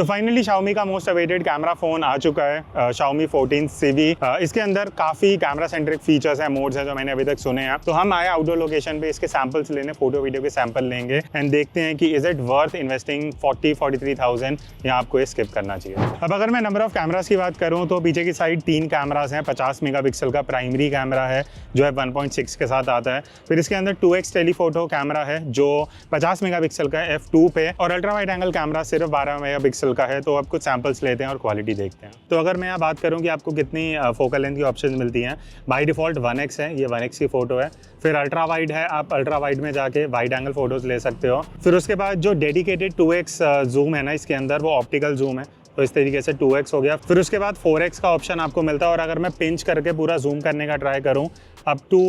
तो finally Xiaomi का most awaited camera phone आ चुका है, Xiaomi 14CV। इसके अंदर काफ़ी कैमरा सेंट्रिक फीचर्स हैं, मोड्स हैं जो मैंने अभी तक सुने हैं। तो हम आए आउटडोर लोकेशन पे इसके सैंपल्स लेने, फोटो वीडियो के सैंपल लेंगे एंड देखते हैं कि इज़ इट वर्थ इन्वेस्टिंग 43,000 या आपको ये स्किप करना चाहिए। अब अगर मैं नंबर ऑफ कैमरास की बात करूँ तो पीछे की साइड 3 कैमरास हैं। 50 मेगापिक्सल का प्राइमरी कैमरा है जो है 1.6 के साथ आता है। फिर इसके अंदर 2x टेलीफोटो कैमरा है जो 50 मेगापिक्सल का है f2 पे, और अल्ट्रा वाइड एंगल कैमरा सिर्फ 12 मेगापिक्सल का है। तो अब कुछ सैंपल्स लेते हैं और क्वालिटी देखते हैं। तो अगर मैं यहाँ बात करूँ कि आपको कितनी फोकल लेंथ की ऑप्शन मिलती हैं, बाय डिफ़ॉल्ट 1x है, ये 1x की फ़ोटो है। फिर अल्ट्रा वाइड है, आप अल्ट्रा वाइड में जाके वाइड एंगल फोटोज़ ले सकते हो। फिर उसके बाद जो डेडिकेटेड 2x जूम है ना इसके अंदर, वो ऑप्टिकल जूम है, तो इस तरीके से 2x हो गया। फिर उसके बाद 4x का ऑप्शन आपको मिलता है, और अगर मैं पिंच करके पूरा जूम करने का ट्राई करूं, अब टू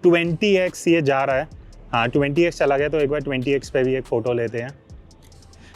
20x ये जा रहा है। हाँ, 20x चला गया, तो एक बार 20x पे भी एक फ़ोटो लेते हैं।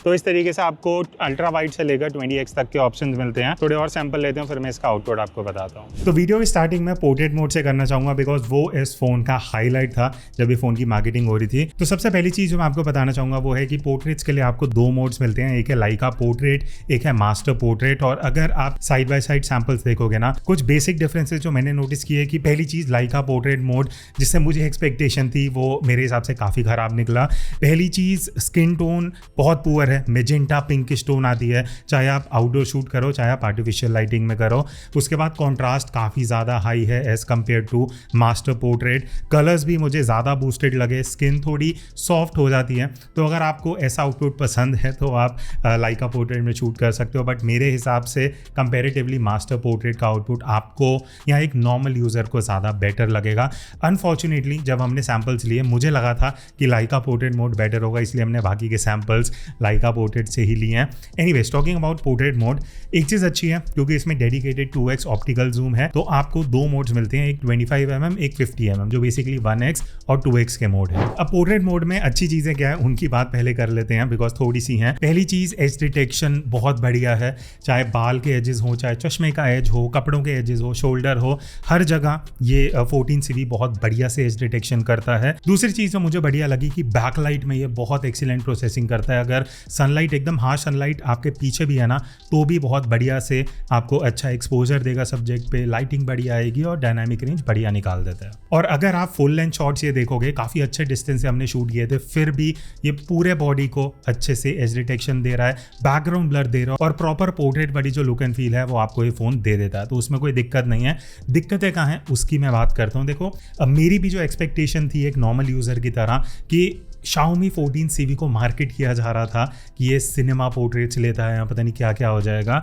तो इस तरीके से आपको अल्ट्रा वाइड से लेकर 20x तक के ऑप्शंस मिलते हैं। थोड़े और सैंपल लेते हैं, फिर मैं इसका आउटपुट आपको बताता हूँ। तो वीडियो की स्टार्टिंग में पोर्ट्रेट मोड से करना चाहूँगा, बिकॉज वो इस फ़ोन का हाईलाइट था जब ये फ़ोन की मार्केटिंग हो रही थी। तो सबसे पहली चीज़ जो मैं आपको बताना चाहूँगा वो है कि पोर्ट्रेट्स के लिए आपको 2 मोड्स मिलते हैं। एक है लाइका पोर्ट्रेट, एक है मास्टर पोर्ट्रेट। और अगर आप साइड बाय साइड सैंपल्स देखोगे ना, कुछ बेसिक डिफरेंसेस जो मैंने नोटिस किए कि पहली चीज़ लाइका पोर्ट्रेट मोड, जिससे मुझे एक्सपेक्टेशन थी वो मेरे हिसाब से काफ़ी ख़राब निकला। पहली चीज़, स्किन टोन बहुत पुअर है, मेजेंटा पिंकिश टोन आती है, चाहे आप आउटडोर शूट करो चाहे आप आर्टिफिशियल लाइटिंग में करो। उसके बाद कॉन्ट्रास्ट काफ़ी ज़्यादा हाई है as compared to master portrait. Colours भी मुझे ज़्यादा बूस्टेड लगे, स्किन थोड़ी सॉफ्ट हो जाती है। तो अगर आपको ऐसा आउटपुट पसंद है तो आप लाइका पोर्ट्रेट में शूट कर सकते हो, बट मेरे हिसाब से कंपेरेटिवली मास्टर पोर्ट्रेट का आउटपुट आपको या एक नॉर्मल यूज़र को ज़्यादा बेटर लगेगा। अनफॉर्चुनेटली जब हमने सैम्पल्स लिए, मुझे लगा था कि लाइका पोर्ट्रेट मोड बेटर होगा, इसलिए हमने बाकी के सैम्पल्स लाइका पोर्ट्रेट से ही लिए हैं। Anyways, talking about portrait mode, एक चीज़ अच्छी है क्योंकि इसमें डेडिकेटेड 2x ऑप्टिकल जूम है। तो आपको 2 मोड्स मिलते हैं, एक 25mm, एक 50mm, जो बेसिकली 1x और 2x के मोड है। अब पोर्ट्रेट मोड में अच्छी चीज़ें क्या है उनकी बात पहले कर लेते हैं, बिकॉज थोड़ी सी हैं। पहली चीज़, एज डिटेक्शन बहुत बढ़िया है, चाहे बाल के एजेस हो, चाहे चश्मे का एज हो, कपड़ों के एजेस हो, शोल्डर हो, हर जगह ये 14CV बहुत बढ़िया से एज डिटेक्शन करता है। दूसरी चीज़ जो मुझे बढ़िया लगी कि बैकलाइट में ये बहुत एक्सीलेंट प्रोसेसिंग करता है। अगर सनलाइट एकदम हार्श सनलाइट आपके पीछे भी है ना, तो भी बहुत बढ़िया से आपको अच्छा एक्सपोजर देगा सब्जेक्ट पे, लाइटिंग बढ़िया आएगी और डायनामिक रेंज बढ़िया निकाल देता है। और अगर आप फुल लेंथ शॉट्स ये देखोगे, काफ़ी अच्छे डिस्टेंस से हमने शूट किए थे, फिर भी ये पूरे बॉडी को अच्छे से एज डिटेक्शन दे रहा है, बैकग्राउंड ब्लर दे रहा है, और प्रॉपर पोर्ट्रेट वाली जो लुक एंड फील है वो आपको ये फ़ोन दे देता है। तो उसमें कोई दिक्कत नहीं है। दिक्कतें कहाँ हैं उसकी मैं बात करता हूँ। देखो, अब मेरी भी जो एक्सपेक्टेशन थी एक नॉर्मल यूज़र की तरह कि Xiaomi 14CV को मार्केट किया जा रहा था कि ये सिनेमा पोर्ट्रेट्स लेता है या पता नहीं क्या क्या हो जाएगा।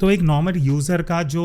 तो एक नॉर्मल यूज़र का जो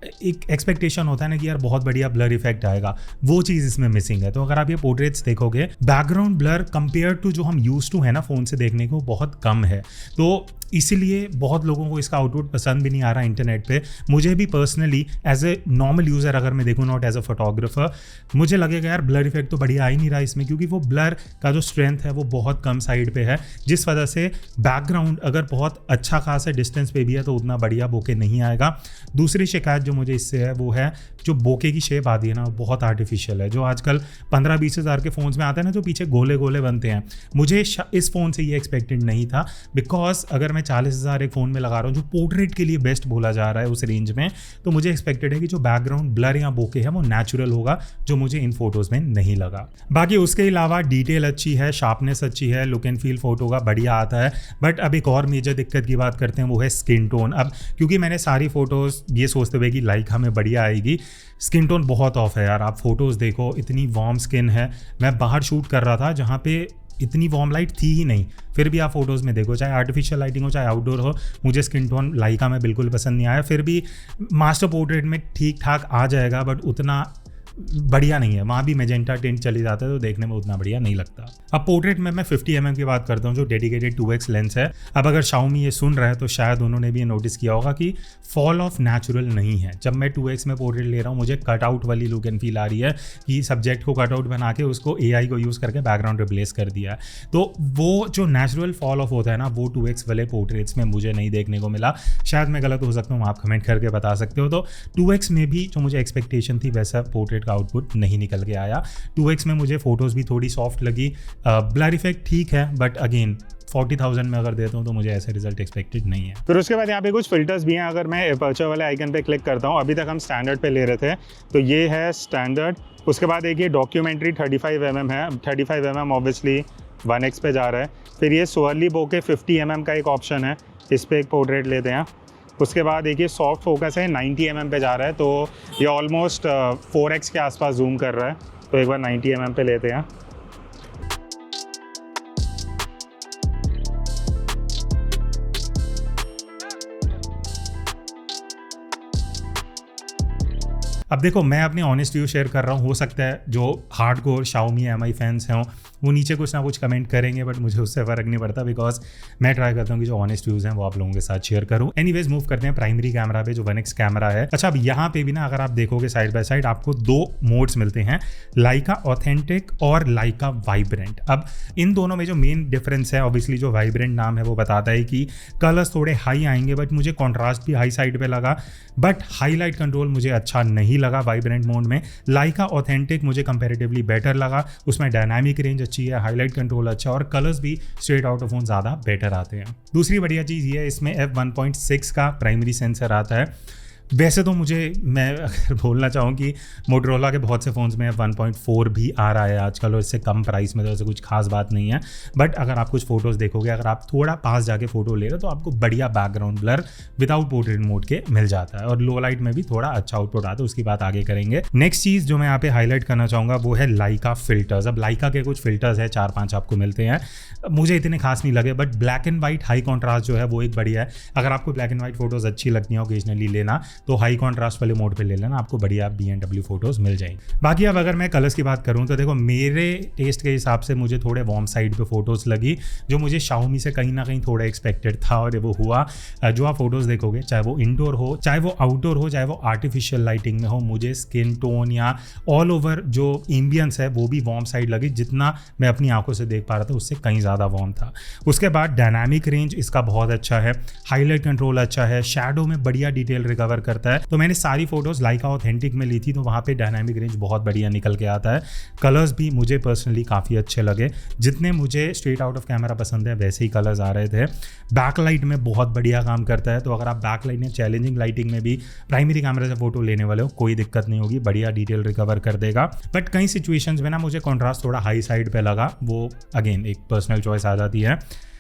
एक एक्सपेक्टेशन होता है ना कि यार बहुत बढ़िया ब्लर इफेक्ट आएगा, वो चीज़ इसमें मिसिंग है। तो अगर आप ये पोर्ट्रेट्स देखोगे, बैकग्राउंड ब्लर कंपेयर टू जो हम यूज टू है ना फ़ोन से देखने को, बहुत कम है। तो इसीलिए बहुत लोगों को इसका आउटपुट पसंद भी नहीं आ रहा इंटरनेट पे। मुझे भी personally as a normal user अगर मैं देखूँ, नॉट एज अ फोटोग्राफर, मुझे लगेगा यार ब्लर इफेक्ट तो बढ़िया आ ही नहीं रहा इसमें, क्योंकि वो ब्लर का जो स्ट्रेंथ है वो बहुत कम साइड पे है, जिस वजह से बैकग्राउंड अगर बहुत अच्छा खासा डिस्टेंस पे भी है तो उतना बढ़िया बोके नहीं आएगा। दूसरी शिकायत जो मुझे इससे है वो है जो बोके की शेप आती है ना, बहुत आर्टिफिशियल है। जो आजकल 15-20 हज़ार के फ़ोन्स में आते हैं ना, जो पीछे गोले गोले बनते हैं, मुझे इस फ़ोन से ये एक्सपेक्टेड नहीं था। बिकॉज अगर मैं 40,000 एक फ़ोन में लगा रहा हूँ जो पोर्ट्रेट के लिए बेस्ट बोला जा रहा है उस रेंज में, तो मुझे एक्सपेक्टेड है कि जो बैकग्राउंड ब्लर या बोके है वो नेचुरल होगा, जो मुझे इन फोटोज़ में नहीं लगा। बाकी उसके अलावा डिटेल अच्छी है, शार्पनेस अच्छी है, लुक एंड फील फोटो का बढ़िया आता है। बट अब एक और मेजर दिक्कत की बात करते हैं, वो है स्किन टोन। अब क्योंकि मैंने सारी फोटोज़ ये सोचते हुए कि लाइक हमें बढ़िया आएगी, स्किन टोन बहुत ऑफ है यार। आप फोटोज़ देखो, इतनी वार्म स्किन है। मैं बाहर शूट कर रहा था जहाँ पे इतनी वार्म लाइट थी ही नहीं, फिर भी आप फोटोज़ में देखो, चाहे आर्टिफिशियल लाइटिंग हो चाहे आउटडोर हो, मुझे स्किन टोन लाइका में बिल्कुल पसंद नहीं आया। फिर भी मास्टर पोर्ट्रेट में ठीक ठाक आ जाएगा, बट उतना बढ़िया नहीं है। वहाँ भी मेजेंटा टिंट चली जाता है तो देखने में उतना बढ़िया नहीं लगता। अब पोर्ट्रेट में मैं 50mm की बात करता हूँ जो डेडिकेटेड 2x लेंस है। अब अगर Xiaomi ये सुन रहा है तो शायद उन्होंने भी ये नोटिस किया होगा कि फॉल ऑफ नेचुरल नहीं है। जब मैं 2x में पोर्ट्रेट ले रहा हूँ मुझे कटआउट वाली लुक एंड फील आ रही है कि सब्जेक्ट को कटआउट बना के उसको AI को यूज़ करके बैकग्राउंड रिप्लेस कर दिया है। तो वो जो नेचुरल फॉल ऑफ होता है ना, वो 2x वाले पोर्ट्रेट्स में मुझे नहीं देखने को मिला। शायद मैं गलत हो सकता हूँ, आप कमेंट करके बता सकते हो। तो 2x में भी जो मुझे एक्सपेक्टेशन थी वैसा पोर्ट्रेट का आउटपुट नहीं निकल के आया। 2x में मुझे फोटोज़ भी थोड़ी सॉफ्ट लगी, ब्लर इफेक्ट ठीक है, बट अगेन 40,000 में अगर देता हूँ तो मुझे ऐसे रिजल्ट एक्सपेक्टेड नहीं है। फिर उसके बाद यहाँ पे कुछ फिल्टर्स भी हैं। अगर मैं एपर्चर वाले आइकन पे क्लिक करता हूँ, अभी तक हम स्टैंडर्ड पे ले रहे थे, तो ये है स्टैंडर्ड। उसके बाद एक ये डॉक्यूमेंट्री 35mm है, 35mm ऑब्वियसली 1x पे जा रहा है। फिर ये स्वर्ली बोके 50mm का एक ऑप्शन है, इस पर एक पोर्ट्रेट लेते हैं। उसके बाद एक ये सॉफ्ट फोकस है, 90mm पे जा रहा है, तो ये ऑलमोस्ट 4x के आसपास जूम कर रहा है, तो एक बार 90mm पे लेते हैं। अब देखो, मैं अपनी ऑनेस्ट व्यू शेयर कर रहा हूँ, हो सकता है जो हार्डकोर Xiaomi Mi फैंस हों वो नीचे कुछ ना कुछ कमेंट करेंगे, बट मुझे उससे फ़र्क नहीं पड़ता, बिकॉज मैं ट्राई करता हूँ कि जो ऑनेस्ट व्यूज़ हैं वो आप लोगों के साथ शेयर करूँ। एनीवेज, मूव करते हैं प्राइमरी कैमरा पे, जो 1x कैमरा है। अच्छा, अब यहाँ पे भी ना अगर आप देखोगे साइड बाय साइड आपको 2 मोड्स मिलते हैं, लाइका ऑथेंटिक और लाइका वाइब्रेंट। अब इन दोनों में जो मेन डिफरेंस है, ऑब्वियसली जो वाइब्रेंट नाम है वो बताता है कि कलर्स थोड़े हाई आएंगे, बट मुझे कॉन्ट्रास्ट भी हाई साइड पे लगा, बट हाईलाइट कंट्रोल मुझे अच्छा नहीं लगा वाइब्रेंट मोड में। लाइका ऑथेंटिक मुझे कंपैरेटिवली बेटर लगा, उसमें डायनामिक रेंज अच्छी है, हाईलाइट कंट्रोल अच्छा और कलर्स भी स्ट्रेट आउट ऑफ फोन ज़्यादा बेटर आते हैं। दूसरी बढ़िया चीज़ ये है, इसमें f1.6 का प्राइमरी सेंसर आता है। वैसे तो मैं अगर बोलना चाहूँ कि मोटरोला के बहुत से फ़ोन्स में f1.4 भी आ रहा है आजकल, और इससे कम प्राइस में, तो ऐसे कुछ खास बात नहीं है। बट अगर आप कुछ फ़ोटोज़ देखोगे, अगर आप थोड़ा पास जाके फ़ोटो ले रहे हो तो आपको बढ़िया background blur without portrait mode के मिल जाता है, और लो लाइट में भी थोड़ा अच्छा आउटपुट आता है, उसकी बात आगे करेंगे। नेक्स्ट चीज़ जो मैं यहाँ पे हाईलाइट करना चाहूँगा वो है लाइका फिल्टर्स। अब लाइका के कुछ फिल्टर्स है, 4-5 आपको मिलते हैं, मुझे इतने खास नहीं लगे, but black and white high contrast जो है वो एक बढ़िया है। अगर आपको ब्लैक एंड वाइट फोटोज़ अच्छी लगती हैं ओकेजनली लेना, तो हाई कॉन्ट्रास्ट वाले मोड पे ले लेना, आपको बढ़िया BMW फोटोज मिल जाएंगी। बाकी अब अगर मैं कलर्स की बात करूं तो देखो, मेरे टेस्ट के हिसाब से मुझे थोड़े वार्म साइड पे फोटोज लगी, जो मुझे Xiaomi से कहीं ना कहीं थोड़ा एक्सपेक्टेड था, और वो हुआ। जो आप फोटोज देखोगे, चाहे वो इंडोर हो, चाहे वो आउटडोर हो, चाहे वो आर्टिफिशियल लाइटिंग में हो, मुझे स्किन टोन या ऑल ओवर जो एम्बियंस है वो भी वार्म साइड लगी। जितना मैं अपनी आंखों से देख पा रहा था उससे कहीं ज़्यादा वार्म था। उसके बाद डायनामिक रेंज इसका बहुत अच्छा है, हाईलाइट कंट्रोल अच्छा है, शैडो में बढ़िया डिटेल रिकवर करता है। तो मैंने सारी फोटोज लाइका ऑथेंटिक में ली थी, तो वहाँ पे डायनामिक रेंज बहुत बढ़िया निकल के आता है। कलर्स भी मुझे पर्सनली काफ़ी अच्छे लगे, जितने मुझे स्ट्रेट आउट ऑफ कैमरा पसंद है वैसे ही कलर्स आ रहे थे। बैकलाइट में बहुत बढ़िया काम करता है, तो अगर आप बैकलाइट में चैलेंजिंग लाइटिंग में भी प्राइमरी कैमरा से फोटो लेने वाले हो, कोई दिक्कत नहीं होगी, बढ़िया डिटेल रिकवर कर देगा। बट कई सिचुएशंस में ना मुझे कॉन्ट्रास्ट थोड़ा हाई साइड पे लगा, वो अगेन एक पर्सनल चॉइस आ जाती है।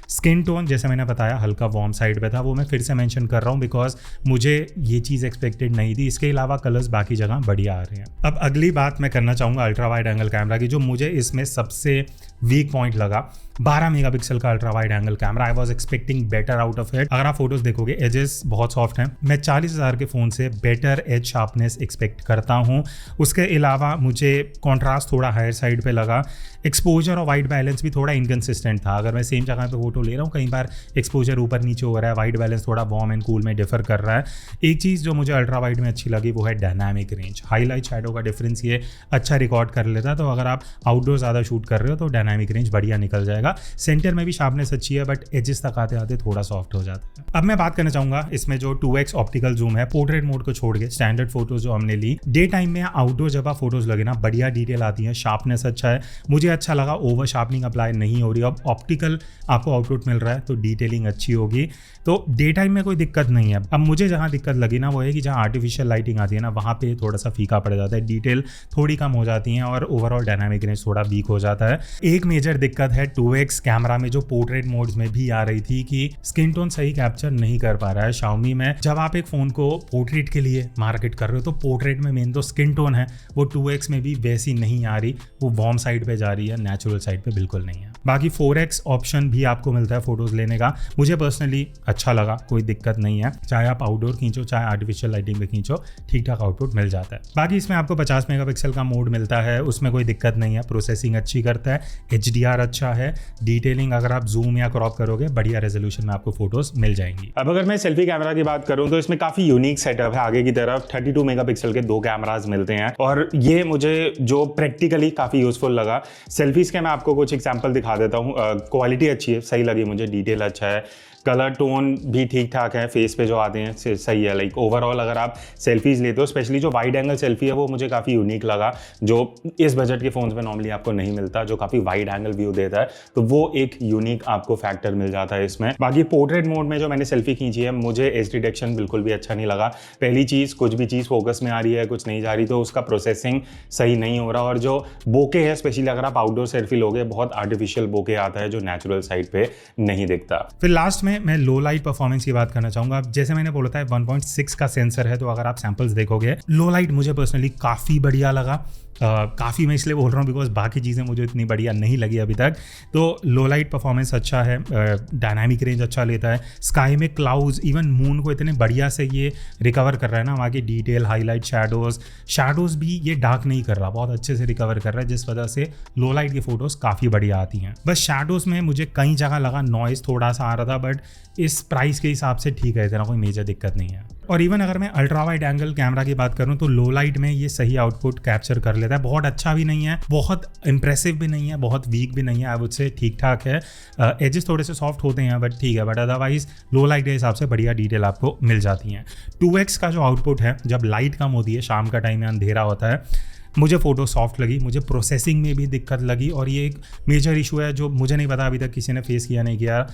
स्किन टोन जैसे मैंने बताया हल्का वार्म साइड पे था, वो मैं फिर से मेंशन कर रहा हूँ बिकॉज मुझे ये चीज़ एक्सपेक्टेड नहीं थी। इसके अलावा कलर्स बाकी जगह बढ़िया आ रहे हैं। अब अगली बात मैं करना चाहूँगा अल्ट्रा वाइड एंगल कैमरा की, जो मुझे इसमें सबसे वीक पॉइंट लगा। 12 मेगापिक्सल का ultra wide angle camera, I was expecting better out of it. अगर आप फोटोज देखोगे एजेस बहुत सॉफ्ट हैं, मैं 40,000 के फ़ोन से बेटर एज शार्पनेस एक्सपेक्ट करता हूँ। उसके अलावा मुझे कॉन्ट्रास्ट थोड़ा हायर साइड पे लगा, एक्सपोजर और वाइट बैलेंस भी थोड़ा इनकन्सिस्टेंट था। अगर मैं सेम जगह पे फोटो ले रहा हूँ, कई बार एक्सपोजर ऊपर नीचे हो रहा है, वाइट बैलेंस थोड़ा वार्म एंड कूल में डिफर कर रहा है। एक चीज़ जो मुझे अल्ट्रा वाइड में अच्छी लगी वो है डायनामिक रेंज, हाईलाइट शैडो का डिफरेंस ये अच्छा रिकॉर्ड कर लेता है। तो अगर आप आउटडोर ज़्यादा शूट कर रहे हो तो डायनामिक रेंज बढ़िया निकल जाएगा। सेंटर में भी शार्पनेस अच्छी है, बट एजेस तक आते आते थोड़ा सॉफ्ट हो जाता है। अब मैं बात करना चाहूँगा इसमें जो 2x ऑप्टिकल जूम है, पोर्ट्रेट मोड को छोड़ के स्टैंडर्ड फोटोज जो हमने ली, डे टाइम में आउटडोर जब आप फोटोज लगे ना, बढ़िया डिटेल आती है, शार्पनेस अच्छा है, मुझे अच्छा लगा। ओवर शार्पनिंग अप्लाई नहीं हो रही, अब ऑप्टिकल आपको आउटपुट मिल रहा है तो डिटेलिंग अच्छी होगी, तो डे टाइम में कोई दिक्कत नहीं है। अब मुझे जहाँ दिक्कत लगी ना वो है कि जहाँ आर्टिफिशियल लाइटिंग आती है ना, वहाँ पे थोड़ा सा फीका पड़ जाता है, डिटेल थोड़ी कम हो जाती है और ओवरऑल डायनामिक रेंज थोड़ा वीक हो जाता है। एक मेजर दिक्कत है 2x कैमरा में जो पोर्ट्रेट मोड्स में भी आ रही थी कि स्किन टोन सही कैप्चर नहीं कर पा रहा है Xiaomi में। जब आप एक फ़ोन को पोर्ट्रेट के लिए मार्केट कर रहे हो तो पोर्ट्रेट में मेन तो स्किन टोन है, वो 2x में भी वैसी नहीं आ रही, वो वार्म साइड पे जा रही है, नेचुरल साइड पे बिल्कुल नहीं है। बाकी 4x ऑप्शन भी आपको मिलता है फोटोज लेने का, मुझे पर्सनली अच्छा लगा, कोई दिक्कत नहीं है। चाहे आप आउटडोर खींचो चाहे आर्टिफिशियल लाइटिंग में खींचो, ठीक ठाक आउटपुट मिल जाता है। बाकी इसमें आपको 50 मेगापिक्सल का मोड मिलता है, उसमें कोई दिक्कत नहीं है, प्रोसेसिंग अच्छी करता है, HDR अच्छा है, डिटेलिंग अगर आप जूम या क्रॉप करोगे बढ़िया रेजोल्यूशन में आपको फोटोज मिल जाएंगी। अब अगर मैं सेल्फी कैमरा की बात करूं तो इसमें काफी यूनिक सेटअप है। आगे की तरफ 32 मेगापिक्सल के 2 कैमरास मिलते हैं और ये मुझे जो प्रैक्टिकली काफी यूजफुल लगा। सेल्फीज के मैं आपको कुछ एग्जांपल दिखा देता हूँ। क्वालिटी अच्छी है, सही लगी मुझे, डिटेल अच्छा है, कलर टोन भी ठीक ठाक है, फेस पे जो आते हैं सही है। लाइक ओवरऑल अगर आप सेल्फीज लेते हो, स्पेशली जो वाइड एंगल सेल्फी है वो मुझे काफ़ी यूनिक लगा, जो इस बजट के फ़ोन्स में नॉर्मली आपको नहीं मिलता, जो काफ़ी वाइड एंगल व्यू देता है, तो वो एक यूनिक आपको फैक्टर मिल जाता है इसमें। बाकी पोर्ट्रेट मोड में जो मैंने सेल्फी खींची है, मुझे एज डिटेक्शन बिल्कुल भी अच्छा नहीं लगा। पहली चीज़, कुछ भी चीज़ फोकस में आ रही है, कुछ नहीं जा रही, तो उसका प्रोसेसिंग सही नहीं हो रहा। और जो बोके है, स्पेशली अगर आप आउटडोर सेल्फी लोगे, बहुत आर्टिफिशियल बोके आता है जो नेचुरल साइड पे नहीं दिखता। फिर लास्ट में मैं लो लाइट परफॉर्मेंस की बात करना चाहूंगा। जैसे मैंने बोला था 1.6 का सेंसर है, तो अगर आप सैंपल्स देखोगे, लो लाइट मुझे पर्सनली काफ़ी बढ़िया लगा। काफ़ी मैं इसलिए बोल रहा हूँ बिकॉज बाकी चीज़ें मुझे इतनी बढ़िया नहीं लगी अभी तक। तो लो लाइट परफॉर्मेंस अच्छा है, डायनामिक रेंज अच्छा लेता है, स्काई में क्लाउड्स, इवन मून को इतने बढ़िया से ये रिकवर कर रहा है ना, वहाँ की डिटेल, हाईलाइट, शैडोज़ भी ये डार्क नहीं कर रहा, बहुत अच्छे से रिकवर कर रहा है, जिस वजह से लो लाइट की फ़ोटोज़ काफ़ी बढ़िया आती हैं। बस शैडोज़ में मुझे कई जगह लगा नॉइज़ थोड़ा सा आ रहा था, बट इस प्राइस के हिसाब से ठीक है, इतना कोई मेजर दिक्कत नहीं है। और इवन अगर मैं अल्ट्रा वाइड एंगल कैमरा की बात करूं तो लो लाइट में ये सही आउटपुट कैप्चर कर लेता है। बहुत अच्छा भी नहीं है, बहुत इंप्रेसिव भी नहीं है, बहुत वीक भी नहीं है, आई वुड से ठीक ठाक है। एजेस थोड़े से सॉफ्ट होते हैं बट ठीक है, बट अदरवाइज लो लाइट के हिसाब से बढ़िया डिटेल आपको मिल जाती हैं। 2x का जो आउटपुट है, जब लाइट कम होती है, शाम का टाइम में अंधेरा होता है, मुझे फ़ोटो सॉफ्ट लगी, मुझे प्रोसेसिंग में भी दिक्कत लगी, और ये एक मेजर इशू है जो मुझे नहीं पता अभी तक किसी ने फेस किया नहीं किया।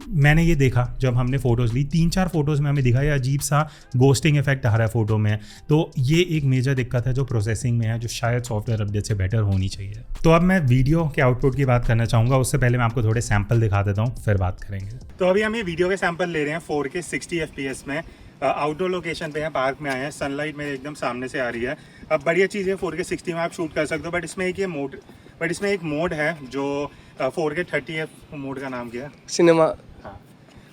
मैंने ये देखा जब हमने फ़ोटोज़ ली, 3-4 फ़ोटोज़ में हमें दिखा ये अजीब सा गोस्टिंग इफेक्ट आ रहा है फ़ोटो में, तो ये एक मेजर दिक्कत है जो प्रोसेसिंग में है, जो शायद सॉफ्टवेयर अपडेट से बेटर होनी चाहिए। तो अब मैं वीडियो के आउटपुट की बात करना चाहूँगा, उससे पहले मैं आपको थोड़े सैम्पल दिखा देता हूँ, फिर बात करेंगे। तो अभी हम ये वीडियो के सैंपल ले रहे हैं 4K 60 FPS में। आउटडोर लोकेशन पे है, पार्क में आए हैं, सनलाइट मेरे एकदम सामने से आ रही है। अब बढ़िया चीज़ है 4K 60 में आप शूट कर सकते हो, बट इसमें एक मोड है जो 4K 30F मोड का नाम क्या है, सिनेमा। हाँ,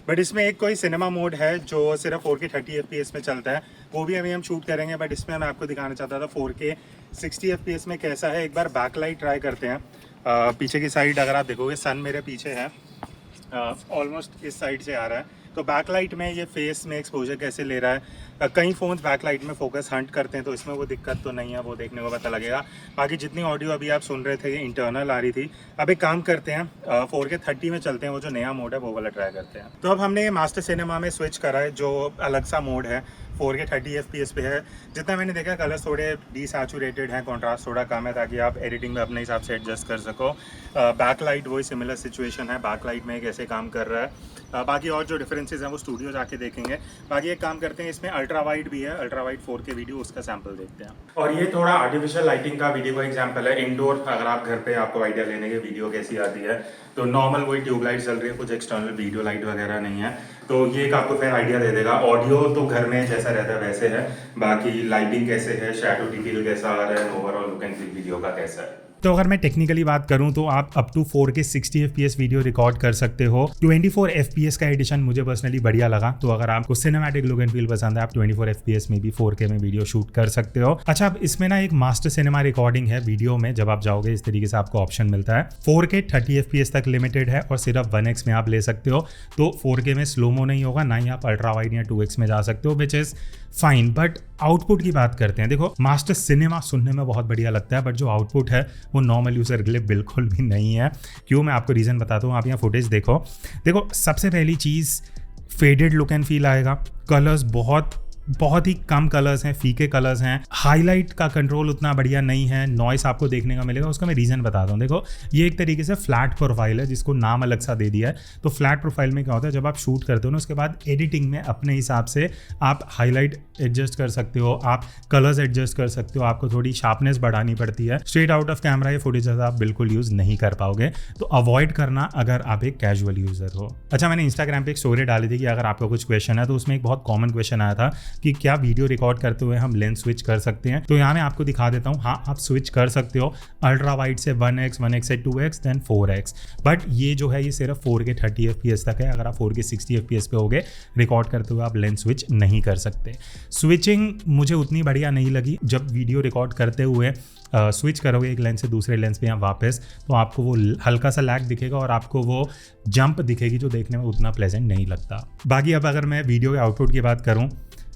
बट इसमें एक कोई सिनेमा मोड है जो सिर्फ 4K 30 FPS में चलता है, वो भी अभी हम शूट करेंगे। बट इसमें मैं आपको दिखाना चाहता था 4K 60 FPS में कैसा है। एक बार बैकलाइट ट्राई करते हैं। पीछे की साइड अगर आप देखोगे, सन मेरे पीछे है, ऑलमोस्ट इस साइड से आ रहा है, तो बैकलाइट में ये फेस में एक्सपोजर कैसे ले रहा है। कई फ़ोन्स बैकलाइट में फोकस हंट करते हैं, तो इसमें वो दिक्कत तो नहीं है, वो देखने को पता लगेगा। बाकी जितनी ऑडियो अभी आप सुन रहे थे ये इंटरनल आ रही थी। अब एक काम करते हैं, 4K 30 में चलते हैं, वो जो नया मोड है वो वाला ट्राई करते हैं। तो अब हमने ये मास्टर सिनेमा में स्विच करा है, जो अलग सा मोड है, 4K 30 FPS पे है। जितना मैंने देखा कलर्स थोड़े डिसैचुरेटेड हैं, कॉन्ट्रास्ट थोड़ा कम है, ताकि आप एडिटिंग में अपने हिसाब से एडजस्ट कर सको। बैकलाइट वही सिमिलर सिचुएशन है, बैकलाइट में कैसे काम कर रहा है। बाकी और जो डिफरेंसेस हैं वो स्टूडियो जाके देखेंगे। बाकी एक काम करते हैं, इसमें अल्ट्रा वाइड भी है, अल्ट्रा वाइड 4K वीडियो, उसका सैंपल देखते हैं। और ये थोड़ा आर्टिफिशियल लाइटिंग का वीडियो का एग्जांपल है। इंडोर अगर आप घर पे आपको आइडिया लेने के वीडियो कैसी आती है, तो नॉर्मल वही ट्यूबलाइट चल रही है, कुछ एक्सटर्नल वीडियो लाइट वगैरह नहीं है, तो ये एक आपको फिर आइडिया दे देगा। ऑडियो तो घर में जैसा रहता है वैसे है, बाकी लाइटिंग कैसे है, शैडो डिटेल कैसा आ रहा है, overall look and feel video का कैसा है। तो अगर मैं टेक्निकली बात करूं तो आप up to 4K 60 FPS video record कर सकते हो। 24 FPS का एडिशन मुझे पर्सनली बढ़िया लगा, तो अगर आपको सिनेमैटिक लुक एंड फील पसंद है, आप 24 FPS में भी 4K में वीडियो शूट कर सकते हो। अच्छा, अब इसमें ना एक मास्टर सिनेमा रिकॉर्डिंग है वीडियो में, जब आप जाओगे इस तरीके से आपको ऑप्शन मिलता है। 4K 30 FPS तक लिमिटेड है और सिर्फ 1x में आप ले सकते हो, तो 4K में स्लोमो नहीं होगा, ना ही आप अल्ट्रा वाइड या 2x में जा सकते हो, which is fine. But output की बात करते हैं, देखो मास्टर सिनेमा सुनने में बहुत बढ़िया लगता है, बट जो आउटपुट है वो नॉर्मल यूज़र के लिए बिल्कुल भी नहीं है। क्यों, मैं आपको रीज़न बताता हूँ। आप यहाँ फुटेज देखो, सबसे पहली चीज़ फेडेड लुक एंड फील आएगा। कलर्स बहुत ही कम कलर्स हैं, फीके कलर्स हैं। हाईलाइट का कंट्रोल उतना बढ़िया नहीं है, नॉइस आपको देखने का मिलेगा। उसका मैं रीज़न बताता हूँ। देखो, ये एक तरीके से फ्लैट प्रोफाइल है, जिसको नाम अलग सा दे दिया है। तो फ्लैट प्रोफाइल में क्या होता है, जब आप शूट करते हो ना, उसके बाद एडिटिंग में अपने हिसाब से आप हाईलाइट एडजस्ट कर सकते हो, आप कलर्स एडजस्ट कर सकते हो, आपको थोड़ी शार्पनेस बढ़ानी पड़ती है। स्ट्रेट आउट ऑफ कैमरा ये फुटेज आप बिल्कुल यूज़ नहीं कर पाओगे, तो अवॉइड करना अगर आप एक कैजुअल यूज़र हो। अच्छा, मैंने इंस्टाग्राम पे एक स्टोरी डाली थी कि अगर आपका कुछ क्वेश्चन है, तो उसमें एक बहुत कॉमन क्वेश्चन आया था कि क्या वीडियो रिकॉर्ड करते हुए हम लेंस स्विच कर सकते हैं। तो यहाँ मैं आपको दिखा देता हूँ, हाँ आप स्विच कर सकते हो, अल्ट्रा वाइड से 1x, 1x से 2x, देन 4x। बट ये जो है ये सिर्फ 4K 30 FPS तक है। अगर आप 4K 60 FPS पे होगे रिकॉर्ड करते हुए, आप लेंस स्विच नहीं कर सकते। स्विचिंग मुझे उतनी बढ़िया नहीं लगी। जब वीडियो रिकॉर्ड करते हुए स्विच करोगे एक लेंस से दूसरे लेंस पे या वापस, तो आपको वो हल्का सा लैग दिखेगा और आपको वो जंप दिखेगी, जो देखने में उतना प्लेजेंट नहीं लगता। बाकी अब अगर मैं वीडियो के आउटपुट की बात करूँ,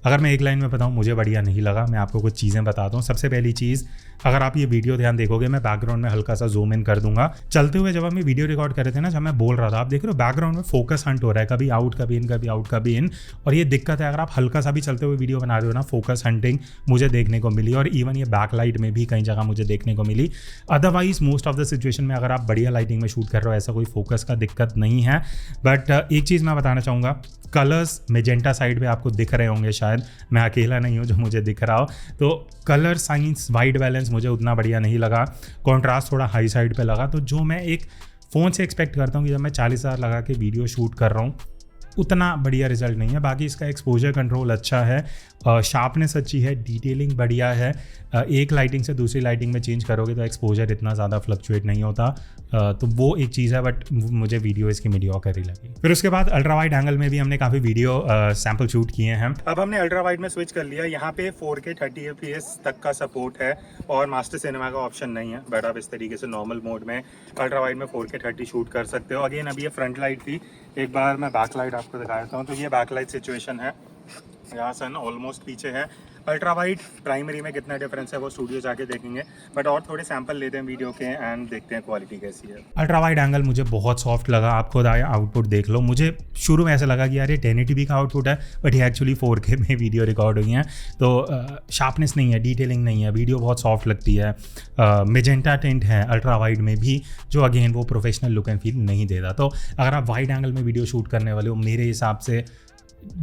अगर मैं एक लाइन में बताऊं मुझे बढ़िया नहीं लगा, मैं आपको कुछ चीज़ें बताता हूँ। सबसे पहली चीज़, अगर आप ये वीडियो ध्यान देखोगे, मैं बैकग्राउंड में हल्का सा जूम इन कर दूंगा। चलते हुए जब हम ये वीडियो रिकॉर्ड कर रहे थे ना, जब मैं बोल रहा था, आप देख रहे हो बैकग्राउंड में फोकस हंट हो रहा है, कभी आउट कभी इन, कभी आउट कभी इन। और ये दिक्कत है, अगर आप हल्का सा भी चलते हुए वीडियो बना रहे हो ना, फोकस हंटिंग मुझे देखने को मिली। और इवन ये बैकलाइट में भी कई जगह मुझे देखने को मिली। Otherwise most of the situation में अगर आप बढ़िया लाइटिंग में शूट कर रहे हो, ऐसा कोई फोकस का दिक्कत नहीं है। बट एक चीज़ मैं बताना चाहूँगा, कलर्स मेजेंटा साइड पे आपको दिख रहे होंगे, शायद मैं अकेला नहीं हूँ जो मुझे दिख रहा हो। तो कलर साइंस, वाइट बैलेंस मुझे उतना बढ़िया नहीं लगा, कॉन्ट्रास्ट थोड़ा हाई साइड पे लगा। तो जो मैं एक फ़ोन से एक्सपेक्ट करता हूँ कि जब मैं 40,000 लगा के वीडियो शूट कर रहा हूँ, उतना बढ़िया रिजल्ट नहीं है। बाकी इसका एक्सपोजर कंट्रोल अच्छा है, शार्पनेस अच्छी है, डिटेलिंग बढ़िया है। एक लाइटिंग से दूसरी लाइटिंग में चेंज करोगे तो एक्सपोजर इतना ज़्यादा फ्लक्चुएट नहीं होता। तो वो एक चीज़ है, बट मुझे वीडियो इसकी मीडियोकर ही लगी। फिर उसके बाद अल्ट्रा वाइड एंगल में भी हमने काफ़ी वीडियो सैम्पल शूट किए हैं। अब हमने अल्ट्रा वाइड में स्विच कर लिया। यहाँ पे 4K 30 FPS तक का सपोर्ट है और मास्टर सिनेमा का ऑप्शन नहीं है, बट आप इस तरीके से नॉर्मल मोड में अल्ट्रा वाइड में 4K 30 शूट कर सकते हो। अगेन अभी ये फ्रंट लाइट थी, एक बार मैं बैक लाइट आपको दिखा देता हूँ। तो ये बैक लाइट सिचुएशन है, यहाँ सन ऑलमोस्ट पीछे है। अल्ट्रा वाइड प्राइमरी में कितना डिफरेंस है वो स्टूडियो जाके देखेंगे, बट और थोड़े सैंपल लेते हैं वीडियो के एंड देखते हैं क्वालिटी कैसी है। अल्ट्रा वाइड एंगल मुझे बहुत सॉफ्ट लगा, आप खुद आया आउटपुट देख लो। मुझे शुरू में ऐसा लगा कि यार ये 1080p का आउटपुट है, बट ये एक्चुअली 4K में वीडियो रिकॉर्ड हुई है। तो शार्पनेस नहीं है, डिटेलिंग नहीं है, वीडियो बहुत सॉफ्ट लगती है। मेजेंटा टिंट है अल्ट्रा वाइड में भी, जो अगेन वो प्रोफेशनल लुक एंड फील नहीं देता। तो अगर आप वाइड एंगल में वीडियो शूट करने वाले हो, मेरे हिसाब से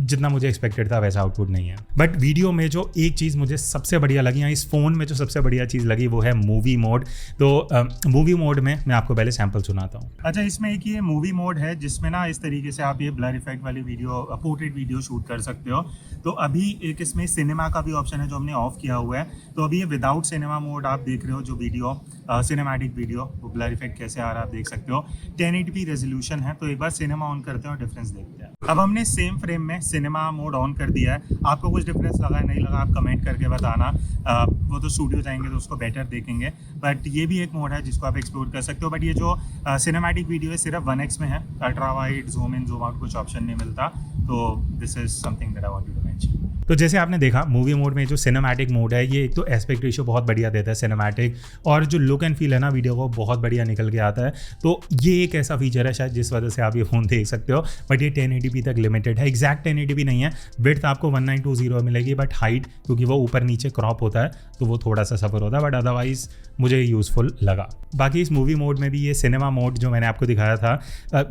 जितना मुझे एक्सपेक्टेड था वैसा आउटपुट नहीं है। बट वीडियो में जो एक चीज़ मुझे सबसे बढ़िया लगी, या इस फ़ोन में जो सबसे बढ़िया चीज़ लगी, वो है मूवी मोड। तो मूवी मोड में मैं आपको पहले सैंपल सुनाता हूँ। अच्छा, इसमें एक ये मूवी मोड है जिसमें ना इस तरीके से आप ये ब्लर इफेक्ट वाली वीडियो, पोर्ट्रेट वीडियो शूट कर सकते हो। तो अभी एक इसमें सिनेमा का भी ऑप्शन है जो हमने ऑफ किया हुआ है। तो अभी ये विदाउट सिनेमा मोड आप देख रहे हो, जो वीडियो सिनेमैटिक वीडियो, वो ब्लर इफेक्ट कैसे आ रहा है आप देख सकते हो। 1080p रेजोल्यूशन है। तो एक बार सिनेमा ऑन करते हैं और डिफरेंस देखते हैं। अब हमने सेम फ्रेम में सिनेमा मोड ऑन कर दिया है। आपको कुछ डिफरेंस लगा है, नहीं लगा, आप कमेंट करके बताना। वो तो स्टूडियो जाएंगे तो उसको बेटर देखेंगे, बट ये भी एक मोड है जिसको आप एक्सप्लोर कर सकते हो। बट ये जो सिनेमैटिक वीडियो है सिर्फ 1x में है, ultra wide, zoom in, zoom out कुछ ऑप्शन नहीं मिलता। तो this is something that I want to mention. तो जैसे आपने देखा मूवी मोड में जो सिनेमैटिक मोड है, ये एक तो एस्पेक्ट रेशियो बहुत बढ़िया देता है सिनेमैटिक, और जो लुक एंड फील है ना वीडियो को बहुत बढ़िया निकल के आता है। तो ये एक ऐसा फीचर है शायद जिस वजह से आप ये फ़ोन देख सकते हो। बट ये 1080p तक लिमिटेड है, एग्जैक्ट 1080p नहीं है। विड्थ आपको 1920 मिलेगी, बट हाइट क्योंकि वो ऊपर नीचे क्रॉप होता है तो वो थोड़ा सा सफ़र होता है, बट अदरवाइज मुझे यूज़फुल लगा। बाकी इस मूवी मोड में भी ये सिनेमा मोड जो मैंने आपको दिखाया था,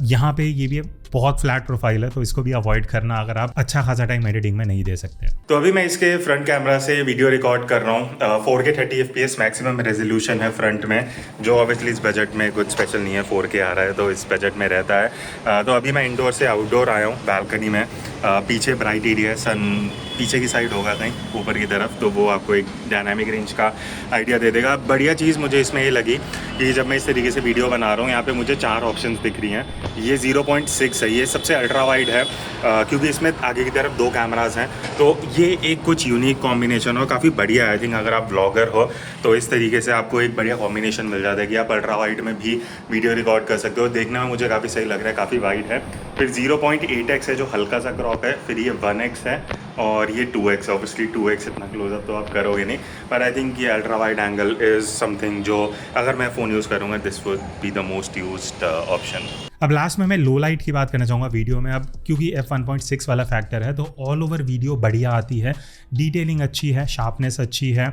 यहाँ पे ये भी बहुत फ्लैट प्रोफाइल है, तो इसको भी अवॉइड करना अगर आप अच्छा खासा टाइम एडिटिंग में नहीं दे सकते। तो अभी मैं इसके फ्रंट कैमरा से वीडियो रिकॉर्ड कर रहा हूँ। 4K 30 FPS मैक्सिमम रेजोल्यूशन है फ्रंट में, जो ऑब्वियसली इस बजट में कुछ स्पेशल नहीं है। 4K आ रहा है तो इस बजट में रहता है। तो अभी मैं इंडोर से आउटडोर आया हूँ बैल्कनी में। पीछे ब्राइट एरिया है, सन पीछे की साइड होगा कहीं ऊपर की तरफ, तो वो आपको एक डायनामिक रेंज का आइडिया दे देगा। बढ़िया चीज़ मुझे इसमें ये लगी कि जब मैं इस तरीके से वीडियो बना रहा हूँ, यहाँ पे मुझे 4 ऑप्शंस दिख रही हैं। ये 0.6 है, ये सबसे अल्ट्रा वाइड है, क्योंकि इसमें आगे की तरफ 2 कैमराज हैं। तो ये एक कुछ यूनिक कॉम्बिनेशन हो, काफ़ी बढ़िया है। आई थिंक अगर आप ब्लॉगर हो तो इस तरीके से आपको एक बढ़िया कॉम्बिनेशन मिल जाता है कि आप अल्ट्रा वाइड में भी वीडियो रिकॉर्ड कर सकते हो। देखने में मुझे काफ़ी सही लग रहा है, काफ़ी वाइड है। फिर 0.8x है जो हल्का सा क्रॉप है, फिर ये 1x है और ये 2x। ऑब्वियसली 2x इतना क्लोजअप तो आप करोगे नहीं, पर आई थिंक ये ultra wide angle is something जो अगर मैं फ़ोन यूज़ करूँगा this would be the most used option. अब लास्ट में मैं लो लाइट की बात करना चाहूँगा वीडियो में। अब क्योंकि f1.6 वाला फैक्टर है तो ऑल ओवर वीडियो बढ़िया आती है, डिटेलिंग अच्छी है, शार्पनेस अच्छी है।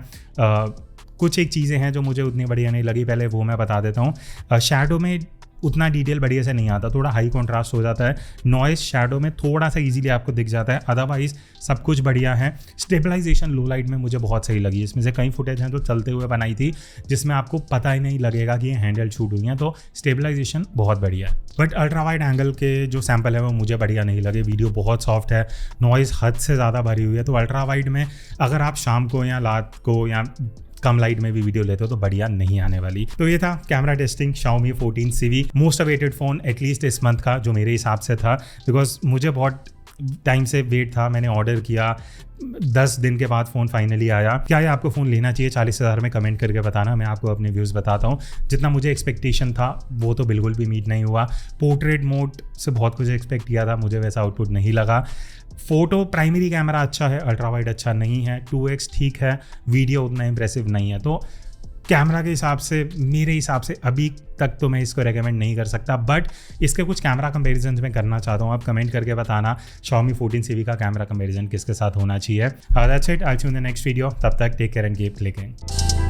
कुछ एक चीज़ें हैं जो मुझे उतनी बढ़िया नहीं लगी, पहले वो मैं बता देता हूँ। शैडो में उतना डिटेल बढ़िया से नहीं आता, थोड़ा हाई कंट्रास्ट हो जाता है। नॉइस शैडो में थोड़ा सा इजीली आपको दिख जाता है, अदरवाइज सब कुछ बढ़िया है। स्टेबलाइजेशन लो लाइट में मुझे बहुत सही लगी। इसमें से कई फुटेज हैं जो चलते हुए बनाई थी जिसमें आपको पता ही नहीं लगेगा कि ये हैंडल शूट हुई हैं, तो स्टेबलाइजेशन बहुत बढ़िया है। बट अल्ट्रा वाइड एंगल के जो सैंपल है वो मुझे बढ़िया नहीं लगे। वीडियो बहुत सॉफ्ट है, नॉइस हद से ज़्यादा भरी हुई है। तो अल्ट्रा वाइड में अगर आप शाम को या रात को या कम लाइट में भी वीडियो लेते हो तो बढ़िया नहीं आने वाली। तो ये था camera testing Xiaomi 14 CV, most awaited phone at least इस मंथ का जो मेरे हिसाब से था, बिकॉज मुझे बहुत टाइम से वेट था, मैंने ऑर्डर किया, 10 दिन के बाद फ़ोन फाइनली आया। क्या ये आपको फ़ोन लेना चाहिए 40,000 में? कमेंट करके बताना, मैं आपको अपने व्यूज़ बताता हूँ। जितना मुझे एक्सपेक्टेशन था वो तो बिल्कुल भी मीट नहीं हुआ। पोर्ट्रेट मोड से बहुत कुछ एक्सपेक्ट किया था, मुझे वैसा आउटपुट नहीं लगा। फ़ोटो प्राइमरी कैमरा अच्छा है, अल्ट्रा वाइड अच्छा नहीं है, 2x ठीक है, वीडियो उतना इंप्रेसिव नहीं है। तो कैमरा के हिसाब से, मेरे हिसाब से अभी तक तो मैं इसको रेकमेंड नहीं कर सकता, बट इसके कुछ कैमरा कंपैरिजन मैं करना चाहता हूँ। आप कमेंट करके बताना Xiaomi 14CV का कैमरा कंपैरिजन किसके साथ होना चाहिए। That's it, I will see you in the next video. तब तक take care and keep clicking.